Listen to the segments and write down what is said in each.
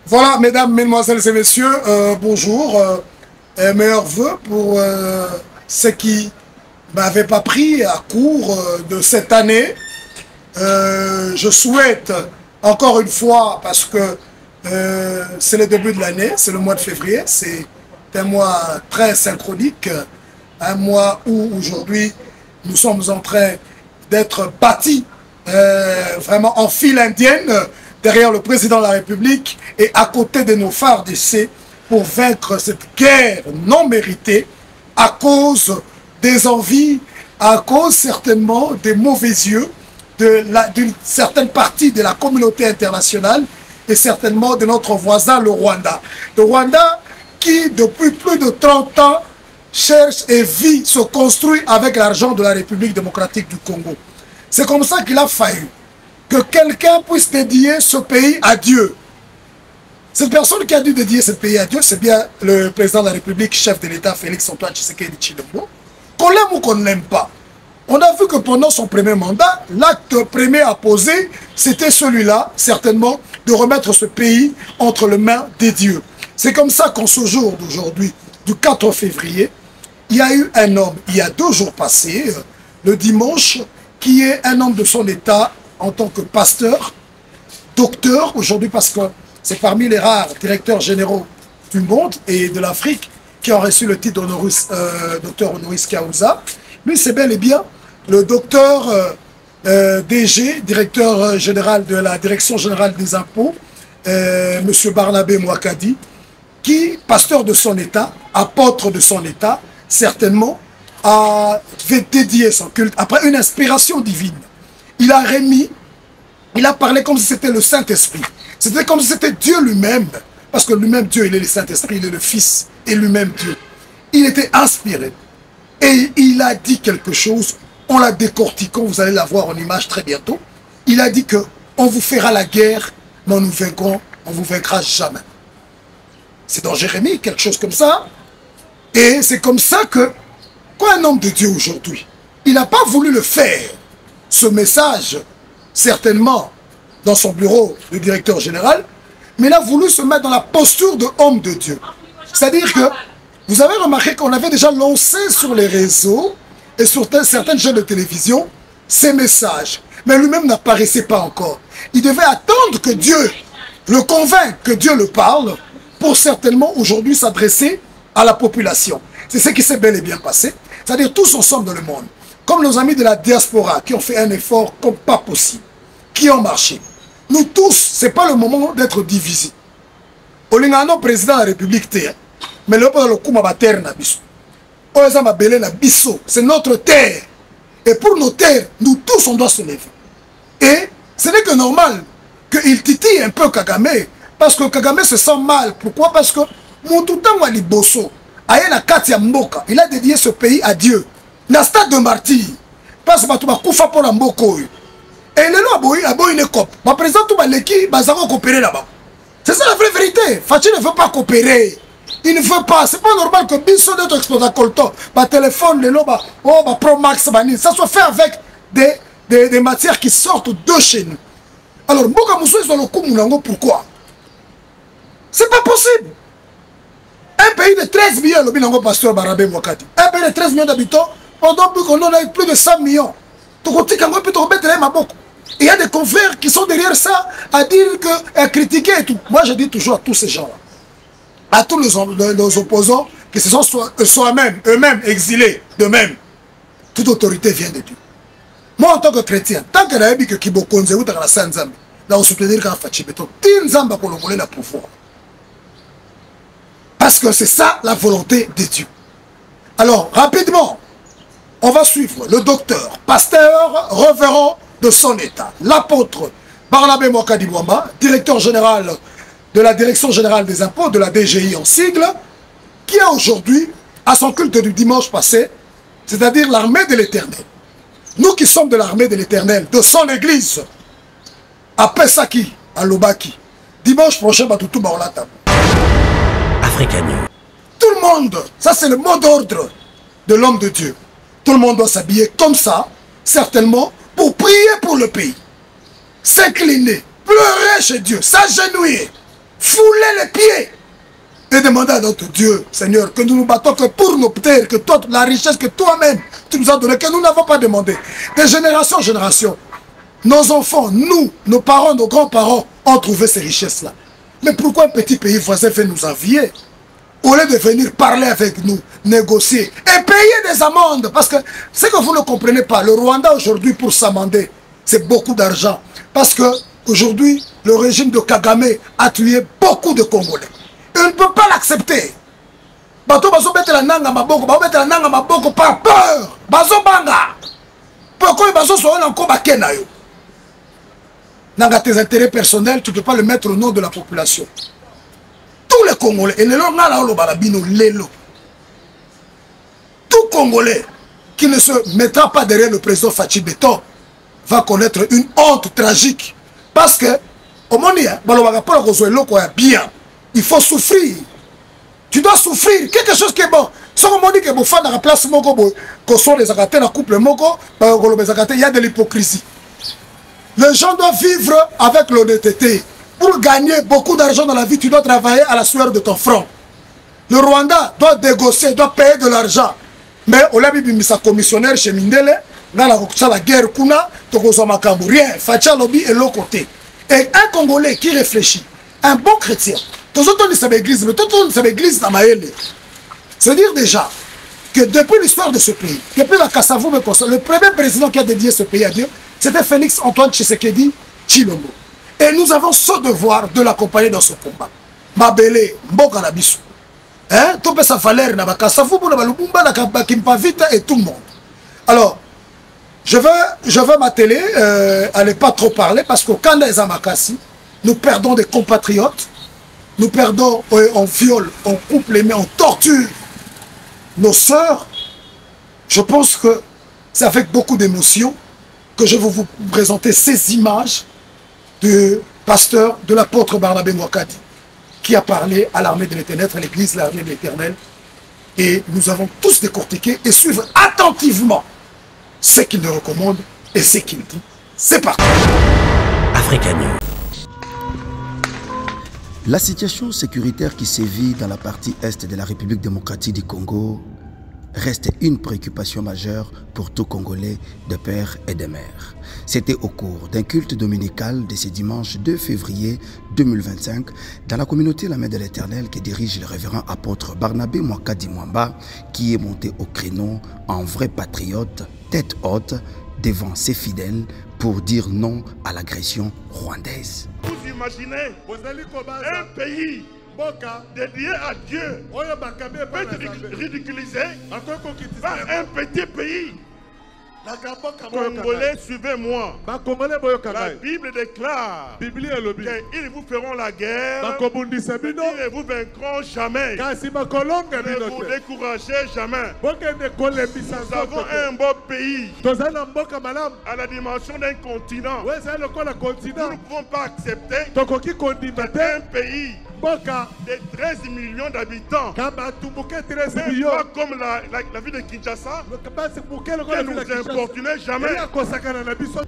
Voilà, mesdames, mesdemoiselles et messieurs, bonjour. Meilleurs vœux pour ceux qui ne m'avaient pas pris à court de cette année. Je souhaite, encore une fois, parce que c'est le début de l'année, c'est le mois de février, c'est un mois très synchronique, un mois où aujourd'hui nous sommes en train d'être bâtis vraiment en file indienne, derrière le président de la République et à côté de nos phares d'essai pour vaincre cette guerre non méritée à cause des envies, à cause certainement des mauvais yeux d'une certaine partie de la communauté internationale et certainement de notre voisin le Rwanda. Le Rwanda qui depuis plus de 30 ans cherche et vit, se construit avec l'argent de la République démocratique du Congo. C'est comme ça qu'il a fallu que quelqu'un puisse dédier ce pays à Dieu. Cette personne qui a dû dédier ce pays à Dieu, c'est bien le président de la République, chef de l'État, Félix-Antoine Tshisekedi Tshilombo. Qu'on l'aime ou qu'on ne l'aime pas. On a vu que pendant son premier mandat, l'acte premier à poser, c'était celui-là, certainement, de remettre ce pays entre les mains des dieux. C'est comme ça qu'en ce jour d'aujourd'hui, du 4 février, il y a eu un homme, il y a 2 jours passés, le dimanche, qui est un homme de son état en tant que pasteur, docteur, aujourd'hui parce que c'est parmi les rares directeurs généraux du monde et de l'Afrique qui ont reçu le titre docteur honoris causa. Lui, c'est bel et bien le docteur DG, directeur général de la Direction générale des impôts, M. Barnabé Mouakadi, qui, pasteur de son état, apôtre de son état, certainement, a dédié son culte après une inspiration divine. Il a remis, il a parlé comme si c'était le Saint-Esprit. C'était comme si c'était Dieu lui-même, parce que lui-même Dieu, il est le Saint-Esprit, il est le Fils, et lui-même Dieu. Il était inspiré, et il a dit quelque chose, on l'a décortiqué, vous allez la voir en image très bientôt. Il a dit que on vous fera la guerre, mais nous vaincrons, on ne vous vaincra jamais. C'est dans Jérémie, quelque chose comme ça. Et c'est comme ça que, quoi un homme de Dieu aujourd'hui, il n'a pas voulu le faire. Ce message, certainement, dans son bureau de directeur général, mais il a voulu se mettre dans la posture de homme de Dieu. C'est-à-dire que, vous avez remarqué qu'on avait déjà lancé sur les réseaux et sur certaines chaînes de télévision ces messages. Mais lui-même n'apparaissait pas encore. Il devait attendre que Dieu le convainque, que Dieu le parle, pour certainement aujourd'hui s'adresser à la population. C'est ce qui s'est bel et bien passé. C'est-à-dire tous ensemble dans le monde. Comme nos amis de la diaspora qui ont fait un effort comme pas possible, qui ont marché. Nous tous, ce n'est pas le moment d'être divisés. Olingano président de la République, mais le terre na biso. C'est notre terre. Et pour nos terres, nous tous on doit se lever. Et ce n'est que normal qu'il titille un peu Kagame, parce que Kagame se sent mal. Pourquoi? Parce que Moutoutango Liboso, il a dédié ce pays à Dieu. Dans le stade de martyr, parce que tu as koufa pour la mboko. Et les lois aboyi ne cop. Ma président tout baleki bazako coopérer là-bas. C'est ça la vraie vérité. Fachi ne veut pas coopérer. Il ne veut pas. C'est pas normal que biso de exploiter colto, ba téléphone les loba, oh ba Pro Max bani, ça soit fait avec des matières qui sortent de chez nous. Alors mboka muso dans le coup munango pourquoi? C'est pas possible. Un pays de 13 millions, le binango pasteur Barabé Mouakadi. Un pays de 13 millions d'habitants, on a plus de 100 millions. Il y a des confrères qui sont derrière ça à dire que, à critiquer et tout. Moi, je dis toujours à tous ces gens-là, à tous les opposants qui se sont eux-mêmes exilés d'eux-mêmes. Toute autorité vient de Dieu. Moi, en tant que chrétien, tant que la que Kibokonze ou dans la Saint-Zambie, là, on se peut dire qu'en fait, Tinzamba pour le voler la pouvoir. Parce que c'est ça la volonté de Dieu. Alors, rapidement, on va suivre le docteur, pasteur, révérend de son état, l'apôtre Barnabé Mouakadi Bouama, directeur général de la Direction générale des impôts, de la DGI en sigle, qui a aujourd'hui, à son culte du dimanche passé, c'est-à-dire l'armée de l'Éternel. Nous qui sommes de l'armée de l'Éternel, de son église, à Pesaki, à Lobaki, dimanche prochain, Batoutou Baolata. Tout le monde, ça c'est le mot d'ordre de l'homme de Dieu. Tout le monde doit s'habiller comme ça, certainement, pour prier pour le pays. S'incliner, pleurer chez Dieu, s'agenouiller, fouler les pieds et demander à notre Dieu, Seigneur, que nous nous battons que pour nos terres, que toi, la richesse que toi-même tu nous as donnée, que nous n'avons pas demandé. De génération en génération, nos enfants, nous, nos parents, nos grands-parents ont trouvé ces richesses-là. Mais pourquoi un petit pays voisin fait nous envier au lieu de venir parler avec nous, négocier et payer des amendes? Parce que ce que vous ne comprenez pas, le Rwanda aujourd'hui pour s'amender, c'est beaucoup d'argent. Parce que aujourd'hui, le régime de Kagame a tué beaucoup de Congolais. Et on ne peut pas l'accepter. Bato bazo mettre la nanga maboko, bazo mettre la nanga maboko par peur. Bazo banga. Pourquoi bazo soit encore bakena yo? Nanga tes intérêts personnels, tu ne peux pas le mettre au nom de la population. Tous les Congolais, et tout Congolais qui ne se mettra pas derrière le président Fachi Beton va connaître une honte tragique. Parce que, au monde, bien, il faut souffrir. Tu dois souffrir. Quelque chose qui est bon. Si on dit que vous faites dans la place, que sont les Akatés, dans le couple, il y a de l'hypocrisie. Les gens doivent vivre avec l'honnêteté. Pour gagner beaucoup d'argent dans la vie, tu dois travailler à la sueur de ton front. Le Rwanda doit négocier, doit payer de l'argent. Mais au lieu de sa commissionnaire chez Mindele, dans la guerre, rien. Facha Lobby est l'autre côté. Et un Congolais qui réfléchit, un bon chrétien, tous les autres de l'église, mais tout le monde de l'église dans Maëlle. C'est-à-dire déjà que depuis l'histoire de ce pays, depuis la Kassavou, le premier président qui a dédié ce pays à Dieu, c'était Félix Antoine Tshisekedi Tshilombo. Et nous avons ce devoir de l'accompagner dans ce combat. Mabele, Mboka Nabisu. Hein? Tout peut sa valeur, Kassavou, Lubumba, Kimpavita et tout le monde. Alors, je veux m'atteler à ne pas trop parler parce qu'au Kanda Zamakasi, nous perdons des compatriotes, nous perdons, on viole, on coupe les mains, on torture nos sœurs. Je pense que c'est avec beaucoup d'émotion que je vais vous présenter ces images du pasteur, de l'apôtre Barnabé Mwakadi, qui a parlé à l'armée de l'Éternel, à l'église, l'armée de l'Éternel. Et nous avons tous décortiqué et suivre attentivement ce qu'il nous recommande et ce qu'il dit. C'est parti. Africa News. La situation sécuritaire qui sévit dans la partie est de la République démocratique du Congo reste une préoccupation majeure pour tout Congolais de père et de mère. C'était au cours d'un culte dominical de ce dimanche 2 février 2025 dans la communauté La Main de l'Éternel que dirige le révérend apôtre Barnabé Mwakadi Mwamba, qui est monté au créneau en vrai patriote, tête haute, devant ses fidèles pour dire non à l'agression rwandaise. Vous imaginez un pays dédié à Dieu peut être ridiculisé par un petit pays. Congolais, suivez-moi. La Bible déclare qu'ils vous feront la guerre, ils ne vous vaincront jamais, ne vous découragez jamais. Nous avons un beau pays à la dimension d'un continent. Nous ne pouvons pas accepter un pays de 13 millions d'habitants, même pas comme la ville de Kinshasa, que nous importunez jamais.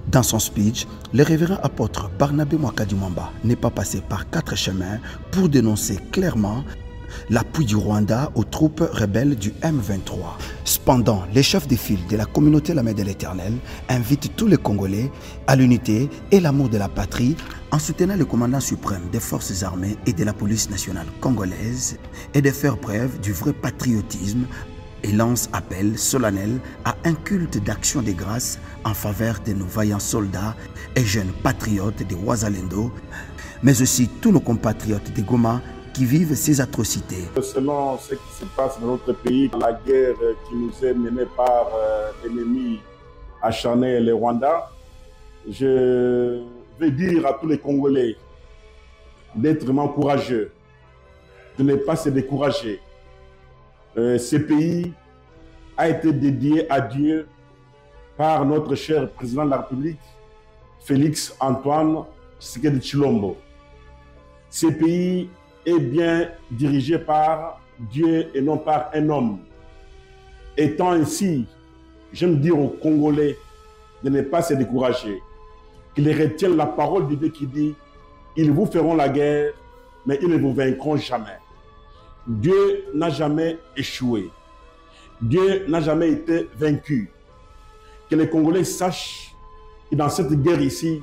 Dans son speech, le révérend apôtre Barnabé Mwakadi Mwamba n'est pas passé par 4 chemins pour dénoncer clairement l'appui du Rwanda aux troupes rebelles du M23. Cependant, les chefs de file de la communauté La Main de l'Éternel invitent tous les Congolais à l'unité et l'amour de la patrie en soutenant le commandant suprême des forces armées et de la police nationale congolaise et de faire preuve du vrai patriotisme et lance appel solennel à un culte d'action de grâce en faveur de nos vaillants soldats et jeunes patriotes de Ouazalendo, mais aussi tous nos compatriotes de Goma qui vivent ces atrocités. Selon ce qui se passe dans notre pays, la guerre qui nous est menée par l'ennemi acharné, le Rwanda, je vais dire à tous les Congolais d'être vraiment courageux, de ne pas se décourager. Ce pays a été dédié à Dieu par notre cher président de la République, Félix Antoine Tshisekedi Tshilombo. Ce pays est bien dirigé par Dieu et non par un homme. Étant ainsi, j'aime dire aux Congolais de ne pas se décourager, qu'ils retiennent la parole de Dieu qui dit « Ils vous feront la guerre, mais ils ne vous vaincront jamais. Dieu n'a jamais échoué. Dieu n'a jamais été vaincu. Que les Congolais sachent que dans cette guerre ici,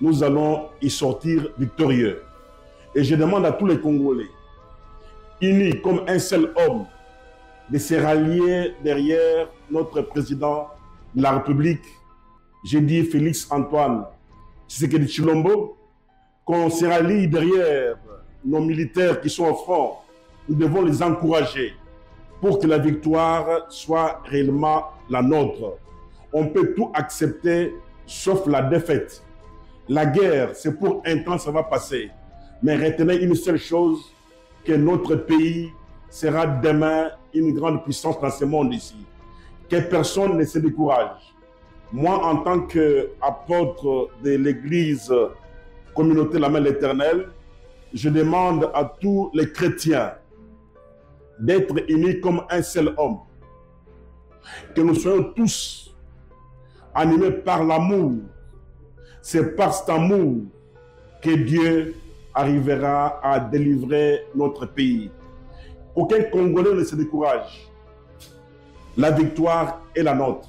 nous allons y sortir victorieux. Et je demande à tous les Congolais, unis comme un seul homme, de se rallier derrière notre président de la République, j'ai dit Félix Antoine Tshisekedi Tshilombo, qu'on se rallie derrière nos militaires qui sont au front. Nous devons les encourager pour que la victoire soit réellement la nôtre. On peut tout accepter sauf la défaite. La guerre, c'est pour un temps, ça va passer. Mais retenez une seule chose, que notre pays sera demain une grande puissance dans ce monde ici. Que personne ne se décourage. Moi, en tant qu'apôtre de l'Église Communauté la Main de l'Éternel, je demande à tous les chrétiens d'être unis comme un seul homme. Que nous soyons tous animés par l'amour. C'est par cet amour que Dieu arrivera à délivrer notre pays. Aucun Congolais ne se décourage. La victoire est la nôtre.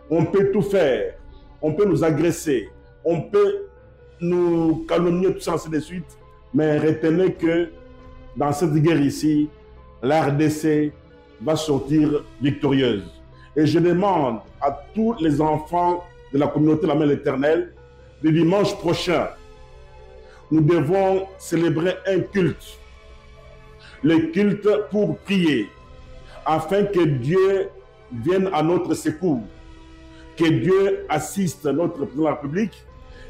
On peut tout faire. On peut nous agresser. On peut nous calomnier, tout ça, ainsi de suite. Mais retenez que dans cette guerre ici, la RDC va sortir victorieuse. Et je demande à tous les enfants de la communauté La Main de l'Éternel, le dimanche prochain, nous devons célébrer un culte. Le culte pour prier, afin que Dieu vienne à notre secours, que Dieu assiste notre président de la République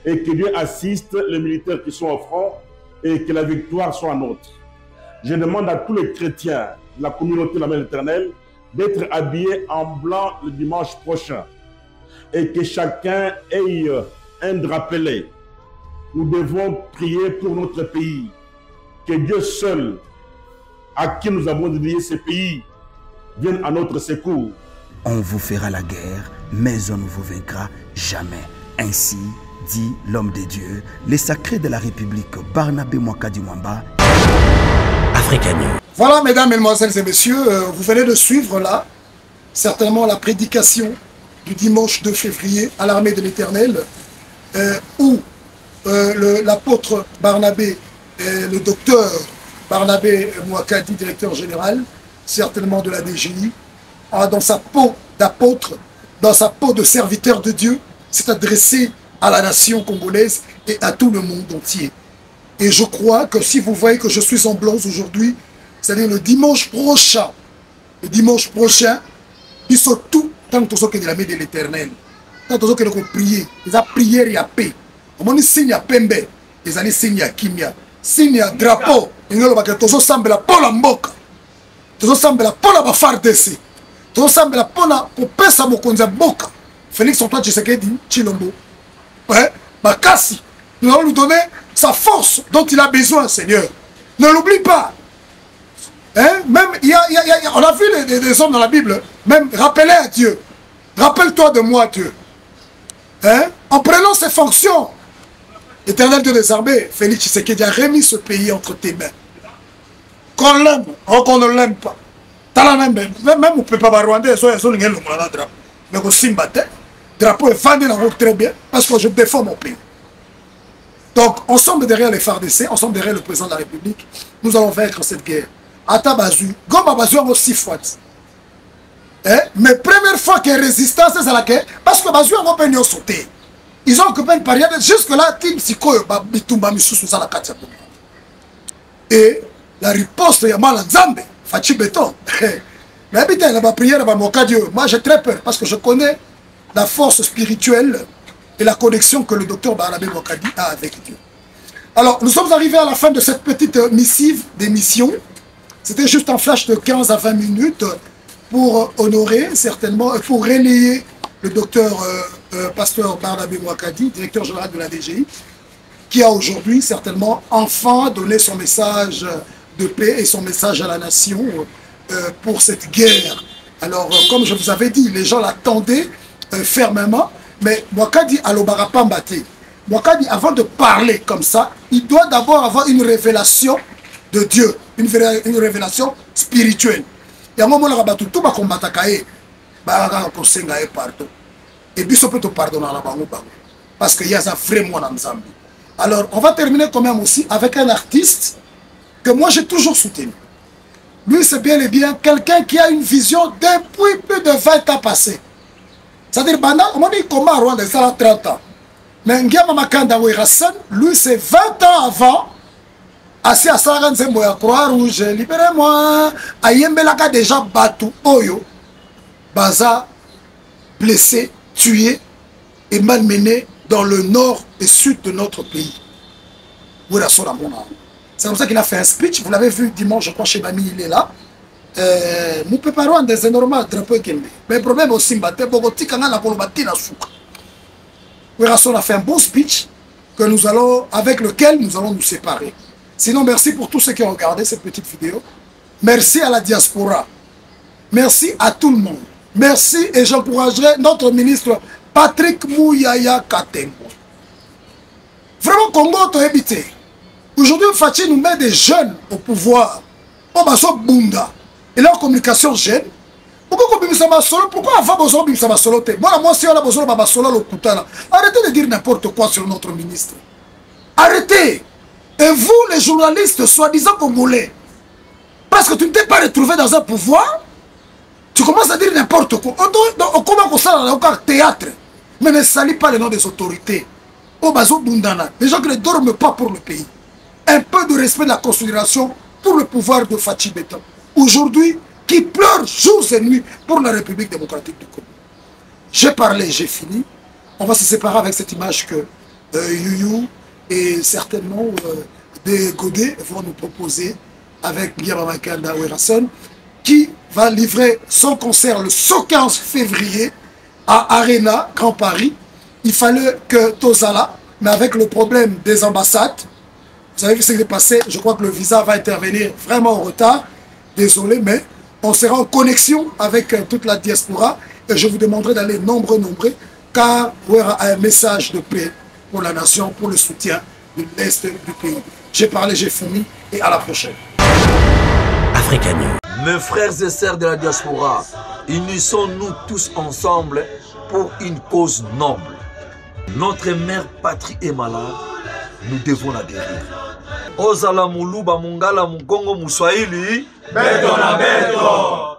et que Dieu assiste les militaires qui sont au front et que la victoire soit nôtre. Je demande à tous les chrétiens de la communauté de La Main de l'Éternel d'être habillés en blanc le dimanche prochain et que chacun ait un drapelet. Nous devons prier pour notre pays, que Dieu seul, à qui nous avons dédié ce pays, vienne à notre secours. On vous fera la guerre, mais on ne vous vaincra jamais. Ainsi dit l'homme de Dieu, les sacrés de la République, Barnabé Mwakadi Mwamba, Africa News. Voilà, mesdames, mesdemoiselles et messieurs, vous venez de suivre là, certainement la prédication du dimanche 2 février à l'Armée de l'Éternel, où l'apôtre Barnabé, le docteur Barnabé Mwakadi, directeur général, certainement de la DGI, dans sa peau d'apôtre, dans sa peau de serviteur de Dieu, s'est adressé à la nation congolaise et à tout le monde entier. Et je crois que si vous voyez que je suis en blanc aujourd'hui, c'est-à-dire le dimanche prochain, ils sont tout tant que de la main de l'Éternel. Tant que nous prier, ils ont prière et paix. On a signe à Pembe, ils ont signe à Kimia, signe à drapeau. Ils ont tous semblé pour la mboka, tous semblé pour la FARDC, tous semblé pour la pesa mokonza mboka. Félix Antoine Tshisekedi Tshilombo, ouais, Bakassi, nous allons lui donner sa force dont il a besoin, Seigneur. Ne l'oublie pas. Hein? Même, on a vu des hommes dans la Bible, même rappeler à Dieu. Rappelle-toi de moi, Dieu. Hein? En prenant ses fonctions, Éternel Dieu des armées, Félix Tshisekedi a remis ce pays entre tes mains. Qu'on l'aime ou qu'on ne l'aime pas. Même on ne peut pas rwandais, mais aussi le drapeau est vendu très bien parce que je défends mon pays. Donc, ensemble derrière les FARDC, ensemble derrière le président de la République, nous allons vaincre cette guerre. Ata Bazu, Goma Bazu a aussi fois. Mais première fois qu'il y a résistance, c'est la guerre, parce que Bazu a pas sauté. Ils ont occupé une période, jusque-là, Tim Sikoyo, Bitumba Missou, la Katia. Et la riposte, il y a mal en Zambé, Fachi Béton. Mais habitez, la prière, moi j'ai très peur, parce que je connais la force spirituelle et la connexion que le docteur Barnabé Mwakadi a avec Dieu. Alors, nous sommes arrivés à la fin de cette petite missive d'émission. C'était juste un flash de 15 à 20 minutes pour honorer, certainement, pour relayer le docteur pasteur Barnabé Mwakadi, directeur général de la DGI, qui a aujourd'hui, certainement, enfin donné son message de paix et son message à la nation pour cette guerre. Alors, comme je vous avais dit, les gens l'attendaient fermement, mais Mwakadi alobara pambate. Mwakadi, avant de parler comme ça, il doit d'abord avoir une révélation de Dieu, une révélation spirituelle. Et à un moment là, tout va combattre Kaye, pour s'engager partout. Et puis, ça peut te pardonner à la banque. Parce qu'il y a ça vraiment dans Zambie. Alors, on va terminer quand même aussi avec un artiste que moi j'ai toujours soutenu. Lui, c'est bien et bien quelqu'un qui a une vision depuis plus de 20 ans passés. C'est-à-dire, on m'a dit comment à Rwanda, ça a 30 ans. Mais Ngiama Makanda Werasen, lui, c'est 20 ans avant. Assis à Saran Zembo ya Croix-Rouge, libérez-moi. Ayembelaka déjà battu Oyo. Baza, blessé, tué et malmené dans le nord et sud de notre pays. C'est comme ça qu'il a fait un speech. Vous l'avez vu dimanche, je crois, chez Bami, il est là. Nous préparons des énormes drapeaux. Mais le problème aussi, c'est que a fait un bon speech avec lequel nous allons nous séparer. Sinon, merci pour tous ceux qui ont regardé cette petite vidéo. Merci à la diaspora. Merci à tout le monde. Merci et j'encouragerai notre ministre Patrick Mouyaya Katengo. Vraiment, Congo a habité. Aujourd'hui, Fatih nous met des jeunes au pouvoir. Bunda. Et leur communication gêne. Pourquoi avant besoin de solo? Moi, si on a besoin de solo, arrêtez de dire n'importe quoi sur notre ministre. Arrêtez. Et vous, les journalistes, soi-disant congolais, parce que tu ne t'es pas retrouvé dans un pouvoir, tu commences à dire n'importe quoi. On commence à faire un théâtre, mais ne salit pas le nom des autorités. Les gens qui ne dorment pas pour le pays. Un peu de respect de la considération pour le pouvoir de Fachi Beta. Aujourd'hui, qui pleure jours et nuits pour la République démocratique du Congo. J'ai parlé, j'ai fini. On va se séparer avec cette image que Youyou et certainement des Godé vont nous proposer avec Ngiama Makanda Werasen, qui va livrer son concert le 15 février à Arena, Grand Paris. Il fallait que Tozala, mais avec le problème des ambassades, vous avez vu ce qui est passé, je crois que le visa va intervenir vraiment en retard. Désolé, mais on sera en connexion avec toute la diaspora et je vous demanderai d'aller nombreux, car il y aura un message de paix pour la nation, pour le soutien de l'Est du pays. J'ai parlé, j'ai fini et à la prochaine. Africa News. Mes frères et sœurs de la diaspora, unissons-nous tous ensemble pour une cause noble. Notre mère patrie est malade, nous devons la guérir. Ozala Muluba Mungala Mukongo Muswahili, Beto na Beto.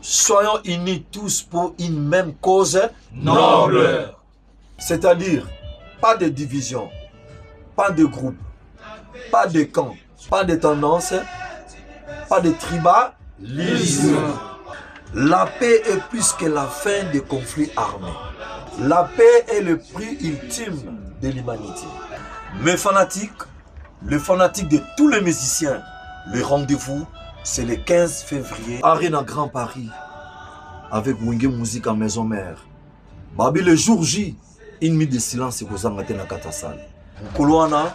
Soyons unis tous pour une même cause noble. C'est-à-dire, pas de division, pas de groupe, pas de camp, pas de tendance, pas de tribalisme. La paix est plus que la fin des conflits armés. La paix est le prix ultime de l'humanité. Mes fanatiques, les fanatiques de tous les musiciens, le rendez-vous, c'est le 15 février, Arena Grand Paris, avec Wenge Musique en maison mère. Babi le jour J, une minute de silence et vous en mettez dans la salle. Koulouana,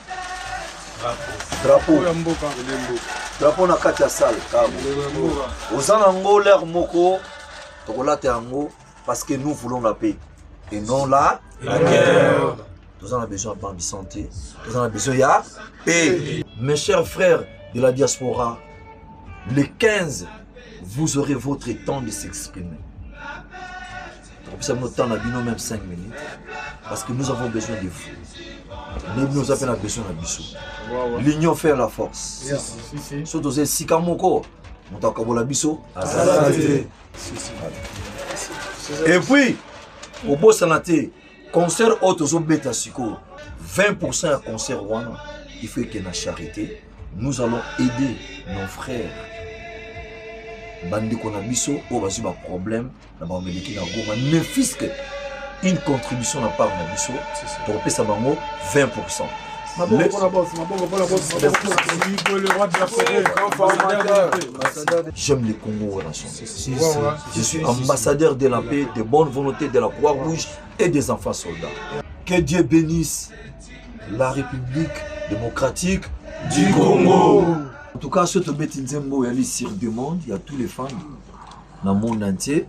drapeau. Drapeau na kata salle. Vous en avez l'air moko, parce que nous voulons la paix. Et non la guerre. Nous en avons besoin de bonne santé. Nous en avons besoin de paix. Mes chers frères de la diaspora, le 15, vous aurez votre temps de s'exprimer. Nous avons temps de même 5 minutes. Parce que nous avons besoin de vous. Nous avons besoin de vous. L'union fait la force. Surtout si Kamoko, nous avons la biso. Et puis, au beau sanaté, concert auto beta siko, 20% à concert Rwanda, il faut qu'il y ait la charité. Nous allons aider nos frères. Bandi Konabiso, au bas un problème, ne fût-ce qu'une contribution à part de Nabiso, pour payer ça 20%. J'aime les Congo relations. Je suis ambassadeur de la paix, de bonne volonté de la Croix-Rouge et des enfants soldats. Que Dieu bénisse la République démocratique du Congo. En tout cas, ce que Betinzembo est sur du monde, il y a tous les fans dans le monde entier.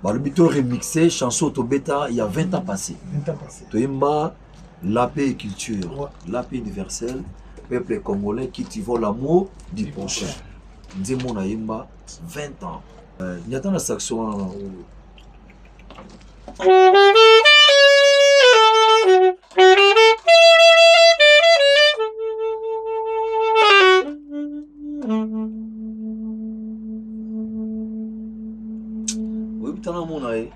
Le bito remixé, chanson Tobeta, il y a 20 ans passés. La paix et culture, la paix universelle, peuple congolais qui cultive l'amour du prochain. Ndimo Naïmba, 20 ans. Il y a un saxon. Oui, putain, mon aïe.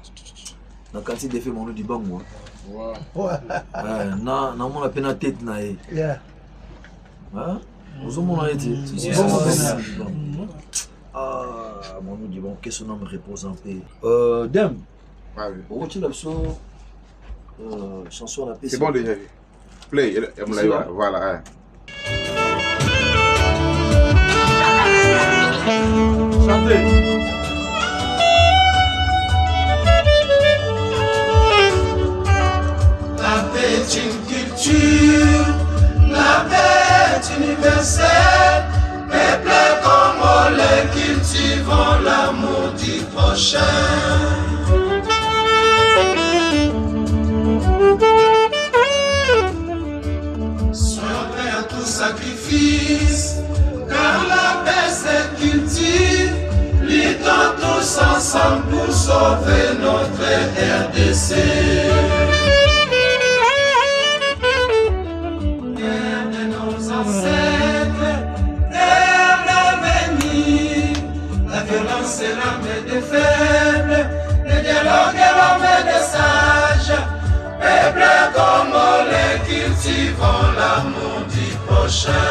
Na quantité d'effet mon du bang moi. Na mon appelle la tête naïe. Hein? Nous avons mon aïe. Ah, mon nous dit bon, que son âme repose en paix. Dem. Où tu l'as sur chanson la paix. C'est bon déjà. Play, voilà. Chantez. La paix est une culture, la paix est universelle. Peuple congolais cultivons l'amour du prochain. Soyons prêts à tout sacrifice, car la paix se cultive. Luttons tous ensemble pour sauver notre RDC. Terre de nos ancêtres, terre d'avenir. La violence est l'arme des faibles, le dialogue est l'arme des sages. Peuple congolais, cultivons l'amour du prochain.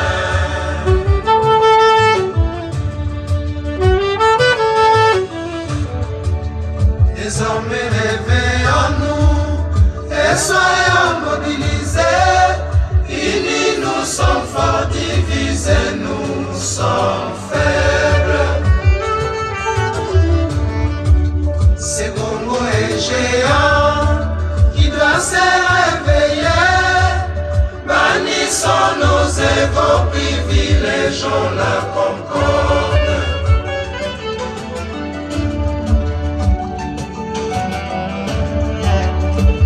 Désormais réveillons-nous et soyons mobilisés. Unis nous sommes forts, divisés nous sommes faibles. C'est Congo et géant qui doit se réveiller. Bannissons nos égos, privilégions la concorde.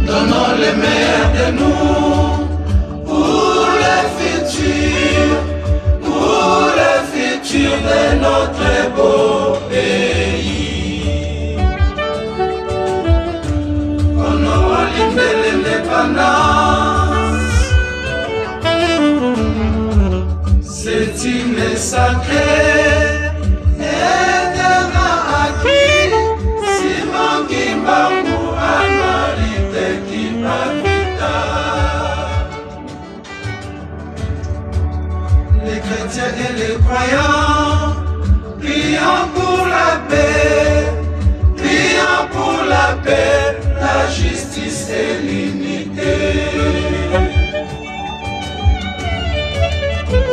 Donnons le meilleur de nous pour le futur de notre beau pays. Honorons l'hymne de l'indépendance, c'est une sacrée et devra acquis. Simon Kimbangu Anorite Kimabita. Les chrétiens et les croyants, prions pour la paix, prions pour la paix, la justice et l'unité.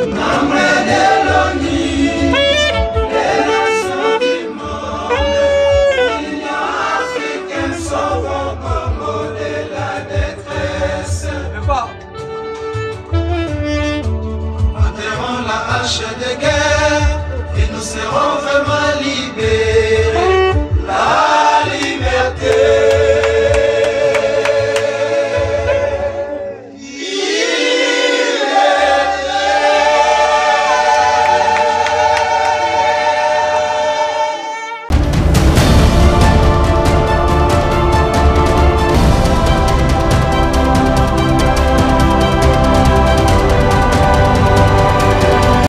Nombre de l'ONU, les nations du monde, l'Union africaine sauve au Congo de la détresse. Enterrons la hache de guerre et nous serons vraiment